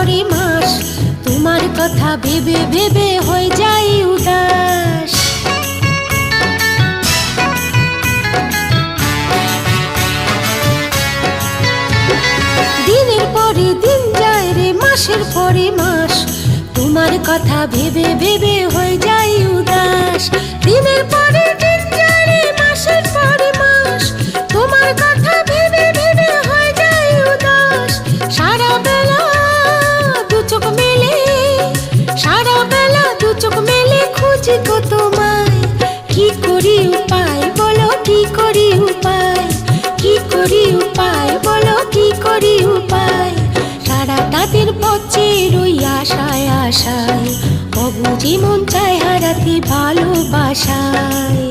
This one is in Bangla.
পরে মাস, তোমার কথা ভেবে ভেবে হয়ে যাই উদাস। দিনের পরে দিন যায় রে, মাসের পরে মাস, তোমার কথা ভেবে ভেবে হয়ে যাই উদাস। দিনের পরে দিন যায় রে, মাসের পরে মাস, তোমার কথা ভেবে ভেবে হয়ে যাই উদাস। সারা বেলা দু চোখ মেলে, সারা বেলা দু চোখ মেলে খুঁজি গো তোমায়। কি করি উপায় বলো, কি করি উপায়, কি করি উপায় বলো, কি করি উপায়। সারাটা দিন পচে রই আশায় আশায়, অবুঝি মন চায় হারাতে ভালোবাসায়।